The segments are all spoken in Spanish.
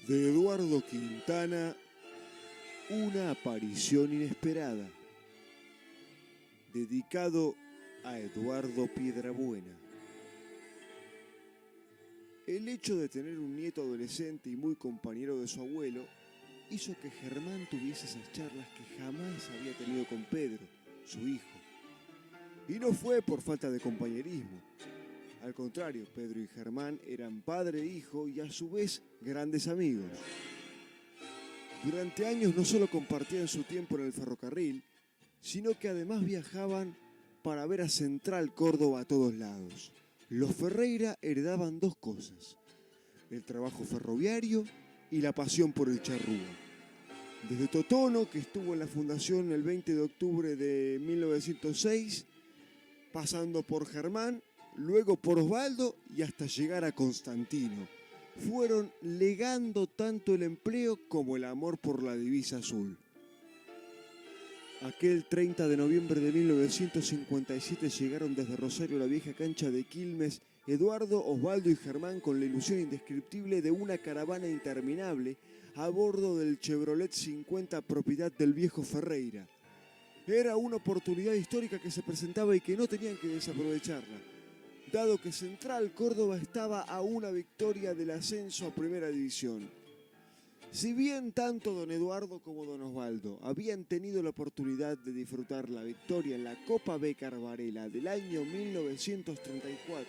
De Eduardo Quintana, una aparición inesperada, dedicado a Eduardo Piedrabuena. El hecho de tener un nieto adolescente y muy compañero de su abuelo hizo que Germán tuviese esas charlas que jamás había tenido con Pedro, su hijo. Y no fue por falta de compañerismo. Al contrario, Pedro y Germán eran padre e hijo y a su vez grandes amigos. Durante años no solo compartían su tiempo en el ferrocarril, sino que además viajaban para ver a Central Córdoba a todos lados. Los Ferreira heredaban dos cosas: el trabajo ferroviario y la pasión por el charrúa. Desde Totono, que estuvo en la fundación el 20 de octubre de 1906, pasando por Germán, luego por Osvaldo y hasta llegar a Constantino, fueron legando tanto el empleo como el amor por la divisa azul. Aquel 30 de noviembre de 1957 llegaron desde Rosario a la vieja cancha de Quilmes Eduardo, Osvaldo y Germán con la ilusión indescriptible de una caravana interminable a bordo del Chevrolet 50 propiedad del viejo Ferreira. Era una oportunidad histórica que se presentaba y que no tenían que desaprovecharla, dado que Central Córdoba estaba a una victoria del ascenso a Primera División. Si bien tanto don Eduardo como don Osvaldo habían tenido la oportunidad de disfrutar la victoria en la Copa Bécar Varela del año 1934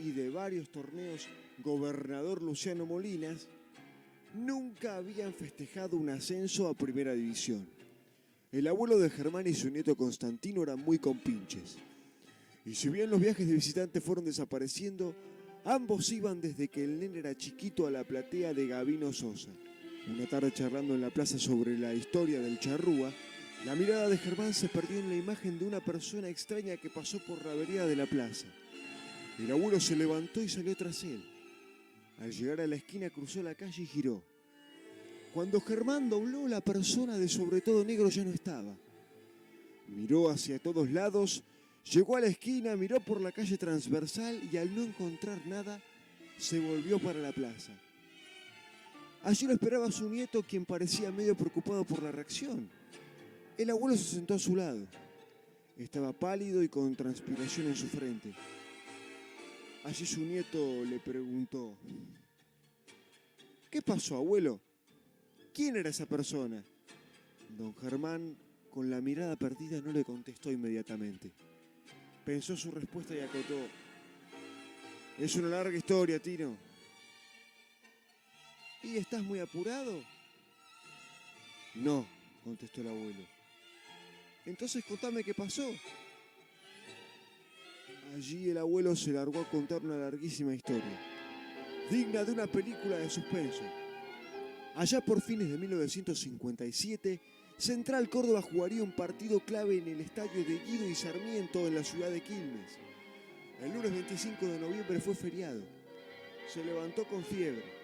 y de varios torneos Gobernador Luciano Molinas, nunca habían festejado un ascenso a Primera División. El abuelo de Germán y su nieto Constantino eran muy compinches. Y si bien los viajes de visitantes fueron desapareciendo, ambos iban desde que el nene era chiquito a la platea de Gabino Sosa. Una tarde charlando en la plaza sobre la historia del charrúa, la mirada de Germán se perdió en la imagen de una persona extraña que pasó por la vereda de la plaza. El abuelo se levantó y salió tras él. Al llegar a la esquina cruzó la calle y giró. Cuando Germán dobló, la persona de sobre todo negro ya no estaba. Miró hacia todos lados, llegó a la esquina, miró por la calle transversal y al no encontrar nada, se volvió para la plaza. Allí lo esperaba su nieto, quien parecía medio preocupado por la reacción. El abuelo se sentó a su lado. Estaba pálido y con transpiración en su frente. Allí su nieto le preguntó: ¿qué pasó, abuelo? ¿Quién era esa persona? Don Germán, con la mirada perdida, no le contestó inmediatamente. Pensó su respuesta y acotó: es una larga historia, Tino. ¿Y estás muy apurado? No, contestó el abuelo. Entonces contame qué pasó. Allí el abuelo se largó a contar una larguísima historia, digna de una película de suspenso. Allá por fines de 1957, Central Córdoba jugaría un partido clave en el estadio de Guido y Sarmiento en la ciudad de Quilmes. El lunes 25 de noviembre fue feriado. Se levantó con fiebre.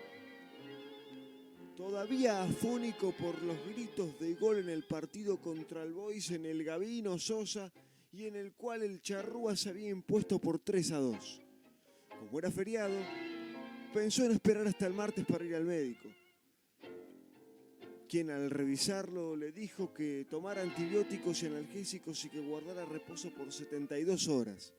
Todavía afónico por los gritos de gol en el partido contra el Boys en el Gabino Sosa y en el cual el charrúa se había impuesto por 3-2. Como era feriado, pensó en esperar hasta el martes para ir al médico, quien al revisarlo le dijo que tomara antibióticos y analgésicos y que guardara reposo por 72 horas.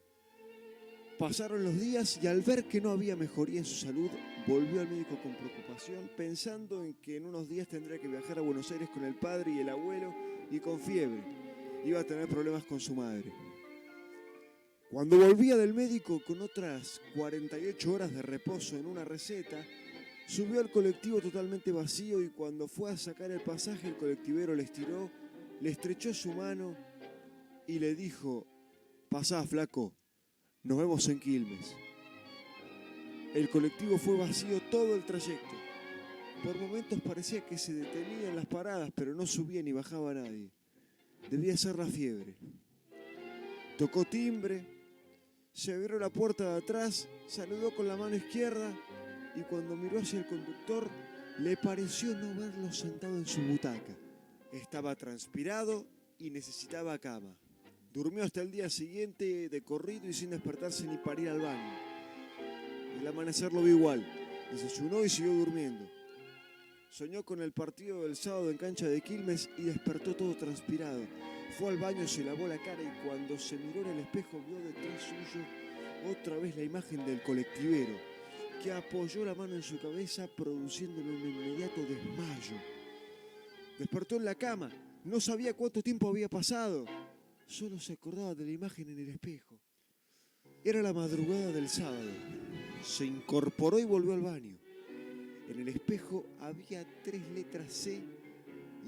Pasaron los días y al ver que no había mejoría en su salud, volvió al médico con preocupación, pensando en que en unos días tendría que viajar a Buenos Aires con el padre y el abuelo y con fiebre. Iba a tener problemas con su madre. Cuando volvía del médico con otras 48 horas de reposo en una receta, subió al colectivo totalmente vacío y cuando fue a sacar el pasaje, el colectivero le estiró, le estrechó su mano y le dijo: pasá, flaco, nos vemos en Quilmes. El colectivo fue vacío todo el trayecto. Por momentos parecía que se detenía en las paradas, pero no subía ni bajaba nadie. Debía ser la fiebre. Tocó timbre, se abrió la puerta de atrás, saludó con la mano izquierda y cuando miró hacia el conductor, le pareció no verlo sentado en su butaca. Estaba transpirado y necesitaba cama. Durmió hasta el día siguiente de corrido y sin despertarse ni para ir al baño. El amanecer lo vio igual. Desayunó y siguió durmiendo. Soñó con el partido del sábado en cancha de Quilmes y despertó todo transpirado. Fue al baño, se lavó la cara y cuando se miró en el espejo vio detrás suyo otra vez la imagen del colectivero, que apoyó la mano en su cabeza produciéndole un inmediato desmayo. Despertó en la cama, no sabía cuánto tiempo había pasado, solo se acordaba de la imagen en el espejo. Era la madrugada del sábado. Se incorporó y volvió al baño. En el espejo había 3 letras C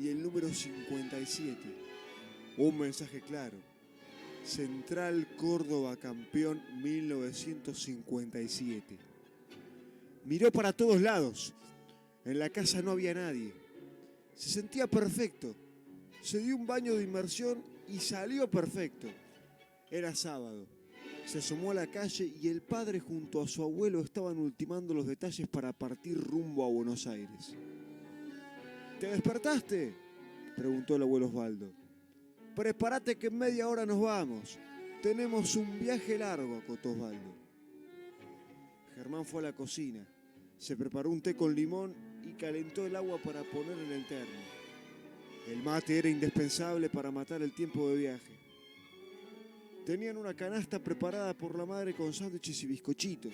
y el número 57. Un mensaje claro. Central Córdoba campeón 1957. Miró para todos lados. En la casa no había nadie. Se sentía perfecto. Se dio un baño de inmersión y salió perfecto. Era sábado. Se asomó a la calle y el padre junto a su abuelo estaban ultimando los detalles para partir rumbo a Buenos Aires. ¿Te despertaste?, preguntó el abuelo Osvaldo. Prepárate que en media hora nos vamos. Tenemos un viaje largo, acotó Osvaldo. Germán fue a la cocina. Se preparó un té con limón y calentó el agua para poner en el termo. El mate era indispensable para matar el tiempo de viaje. Tenían una canasta preparada por la madre con sándwiches y bizcochitos.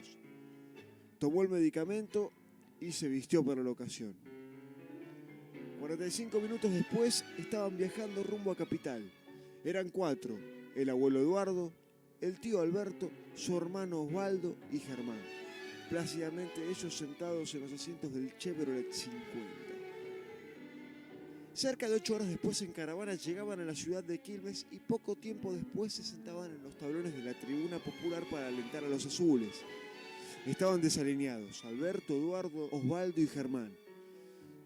Tomó el medicamento y se vistió para la ocasión. 45 minutos después estaban viajando rumbo a Capital. Eran 4, el abuelo Eduardo, el tío Alberto, su hermano Osvaldo y Germán. Plácidamente ellos sentados en los asientos del Chevrolet 50. Cerca de 8 horas después en caravana llegaban a la ciudad de Quilmes y poco tiempo después se sentaban en los tablones de la tribuna popular para alentar a los azules. Estaban desalineados, Alberto, Eduardo, Osvaldo y Germán.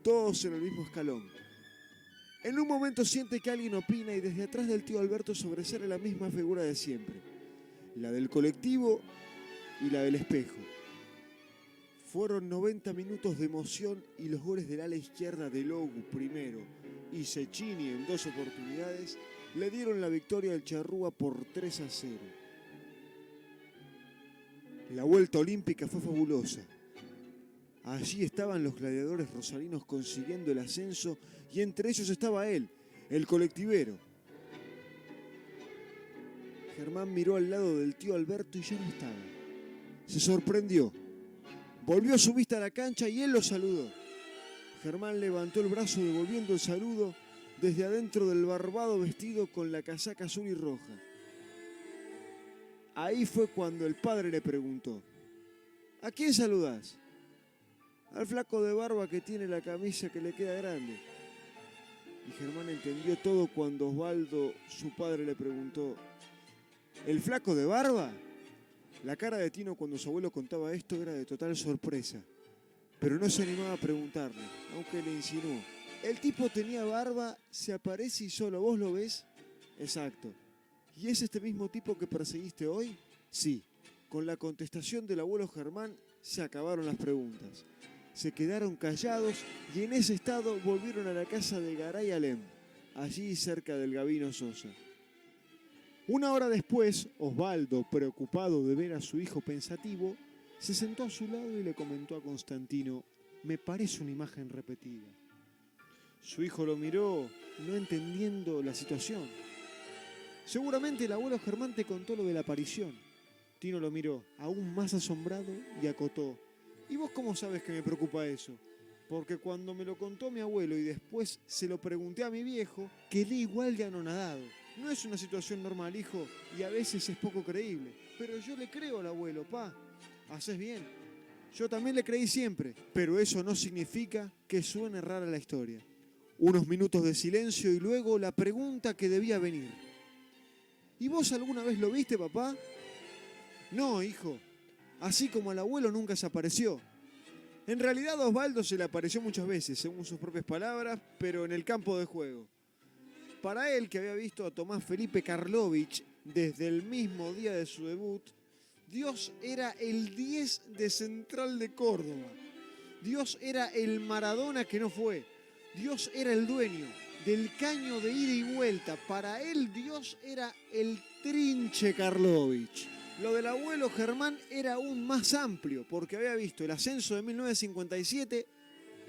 Todos en el mismo escalón. En un momento siente que alguien opina y desde atrás del tío Alberto sobresale la misma figura de siempre. La del colectivo y la del espejo. Fueron 90 minutos de emoción y los goles del ala izquierda de Logu primero y Cecchini en 2 oportunidades le dieron la victoria al Charrúa por 3-0. La vuelta olímpica fue fabulosa. Allí estaban los gladiadores rosarinos consiguiendo el ascenso y entre ellos estaba él, el colectivero. Germán miró al lado del tío Alberto y ya no estaba. Se sorprendió. Volvió su vista a la cancha y él lo saludó. Germán levantó el brazo devolviendo el saludo desde adentro del barbado vestido con la casaca azul y roja. Ahí fue cuando el padre le preguntó: ¿a quién saludás? Al flaco de barba que tiene la camisa que le queda grande. Y Germán entendió todo cuando Osvaldo, su padre, le preguntó: ¿el flaco de barba? La cara de Tino cuando su abuelo contaba esto era de total sorpresa, pero no se animaba a preguntarle, aunque le insinuó: ¿el tipo tenía barba, se aparece y solo vos lo ves? Exacto. ¿Y es este mismo tipo que perseguiste hoy? Sí. Con la contestación del abuelo Germán se acabaron las preguntas. Se quedaron callados y en ese estado volvieron a la casa de Garay Alem, allí cerca del Gabino Sosa. Una hora después, Osvaldo, preocupado de ver a su hijo pensativo, se sentó a su lado y le comentó a Constantino: me parece una imagen repetida. Su hijo lo miró, no entendiendo la situación. Seguramente el abuelo Germán te contó lo de la aparición. Tino lo miró, aún más asombrado, y acotó: ¿y vos cómo sabes que me preocupa eso? Porque cuando me lo contó mi abuelo y después se lo pregunté a mi viejo, quedé igual de anonadado. No es una situación normal, hijo, y a veces es poco creíble. Pero yo le creo al abuelo, pa. Haces bien. Yo también le creí siempre, pero eso no significa que suene rara la historia. Unos minutos de silencio y luego la pregunta que debía venir: ¿y vos alguna vez lo viste, papá? No, hijo. Así como al abuelo nunca se apareció. En realidad a Osvaldo se le apareció muchas veces, según sus propias palabras, pero en el campo de juego. Para él, que había visto a Tomás Felipe Karlovich desde el mismo día de su debut, Dios era el 10 de Central de Córdoba. Dios era el Maradona que no fue. Dios era el dueño del caño de ida y vuelta. Para él Dios era el Trinche Karlovich. Lo del abuelo Germán era aún más amplio, porque había visto el ascenso de 1957,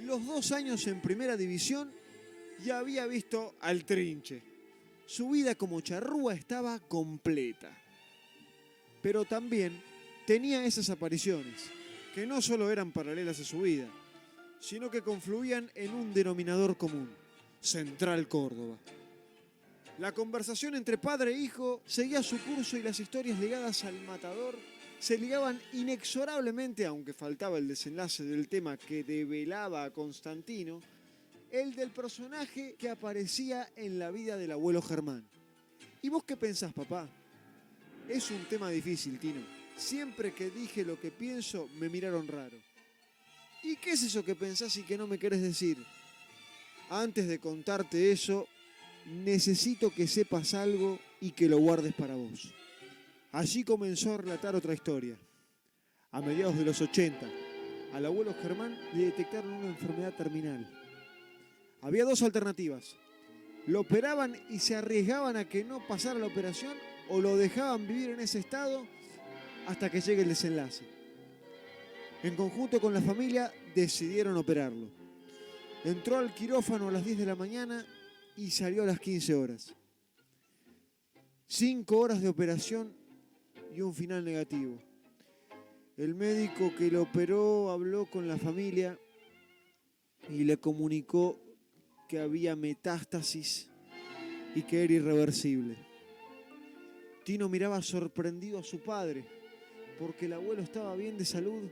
los 2 años en primera división y había visto al Trinche. Su vida como charrúa estaba completa. Pero también tenía esas apariciones, que no solo eran paralelas a su vida, sino que confluían en un denominador común: Central Córdoba. La conversación entre padre e hijo seguía su curso y las historias ligadas al matador se ligaban inexorablemente, aunque faltaba el desenlace del tema que develaba a Constantino, el del personaje que aparecía en la vida del abuelo Germán. ¿Y vos qué pensás, papá? Es un tema difícil, Tino. Siempre que dije lo que pienso, me miraron raro. ¿Y qué es eso que pensás y que no me querés decir? Antes de contarte eso, necesito que sepas algo y que lo guardes para vos. Allí comenzó a relatar otra historia. A mediados de los 80, al abuelo Germán le detectaron una enfermedad terminal. Había 2 alternativas: lo operaban y se arriesgaban a que no pasara la operación, o lo dejaban vivir en ese estado hasta que llegue el desenlace. En conjunto con la familia decidieron operarlo. Entró al quirófano a las 10 de la mañana y salió a las 15 horas. 5 horas de operación y un final negativo. El médico que lo operó habló con la familia y le comunicó que había metástasis y que era irreversible. Tino miraba sorprendido a su padre, porque el abuelo estaba bien de salud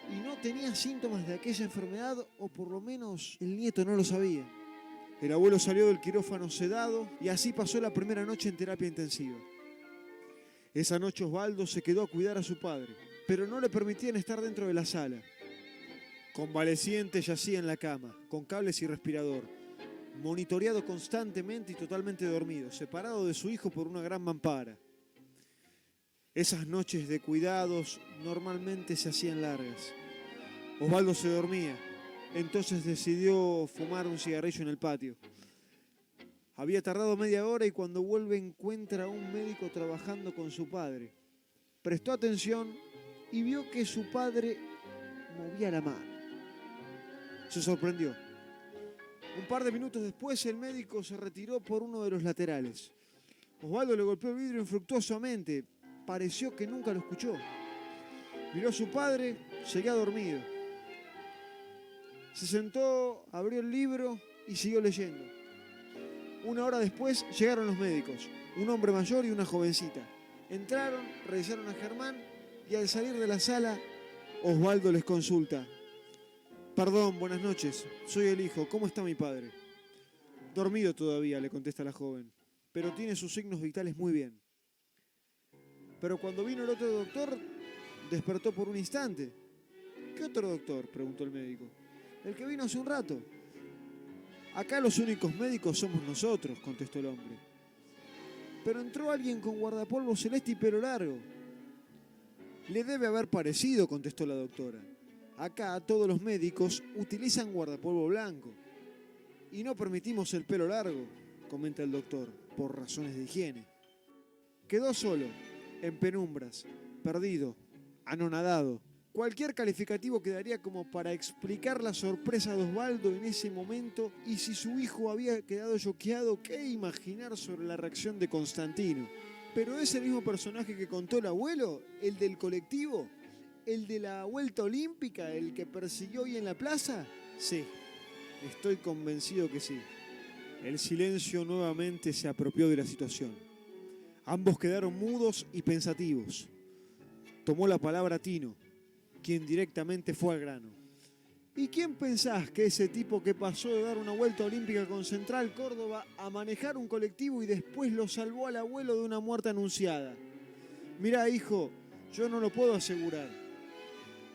y no tenía síntomas de aquella enfermedad, o por lo menos el nieto no lo sabía. El abuelo salió del quirófano sedado y así pasó la primera noche en terapia intensiva. Esa noche Osvaldo se quedó a cuidar a su padre, pero no le permitían estar dentro de la sala. Convaleciente yacía en la cama, con cables y respirador, monitoreado constantemente y totalmente dormido, separado de su hijo por una gran mampara. Esas noches de cuidados normalmente se hacían largas. Osvaldo se dormía, entonces decidió fumar un cigarrillo en el patio. Había tardado media hora y cuando vuelve encuentra a un médico trabajando con su padre. Prestó atención y vio que su padre movía la mano. Se sorprendió. Un par de minutos después el médico se retiró por uno de los laterales. Osvaldo le golpeó el vidrio infructuosamente. Pareció que nunca lo escuchó. Miró a su padre, seguía dormido. Se sentó, abrió el libro y siguió leyendo. 1 hora después llegaron los médicos, un hombre mayor y una jovencita. Entraron, revisaron a Germán y al salir de la sala, Osvaldo les consulta. Perdón, buenas noches, soy el hijo, ¿cómo está mi padre? Dormido todavía, le contesta la joven, pero tiene sus signos vitales muy bien. Pero cuando vino el otro doctor, despertó por un instante. ¿Qué otro doctor?, preguntó el médico. El que vino hace un rato. Acá los únicos médicos somos nosotros, contestó el hombre. Pero entró alguien con guardapolvo celeste y pelo largo. Le debe haber parecido, contestó la doctora. Acá todos los médicos utilizan guardapolvo blanco. Y no permitimos el pelo largo, comenta el doctor, por razones de higiene. Quedó solo, en penumbras, perdido, anonadado. Cualquier calificativo quedaría como para explicar la sorpresa de Osvaldo en ese momento, y si su hijo había quedado choqueado, ¿qué imaginar sobre la reacción de Constantino? ¿Pero es el mismo personaje que contó el abuelo? ¿El del colectivo? ¿El de la vuelta olímpica? ¿El que persiguió hoy en la plaza? Sí, estoy convencido que sí. El silencio nuevamente se apropió de la situación. Ambos quedaron mudos y pensativos. Tomó la palabra Tino, quien directamente fue al grano. ¿Y quién pensás que ese tipo que pasó de dar una vuelta olímpica con Central Córdoba a manejar un colectivo y después lo salvó al abuelo de una muerte anunciada? Mirá, hijo, yo no lo puedo asegurar,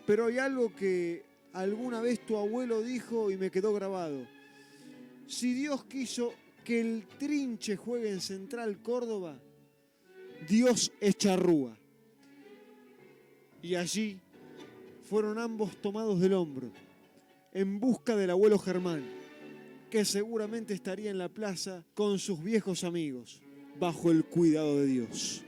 pero hay algo que alguna vez tu abuelo dijo y me quedó grabado. Si Dios quiso que el Trinche juegue en Central Córdoba, Dios es charrúa. Y allí fueron ambos tomados del hombro, en busca del abuelo Germán, que seguramente estaría en la plaza con sus viejos amigos, bajo el cuidado de Dios.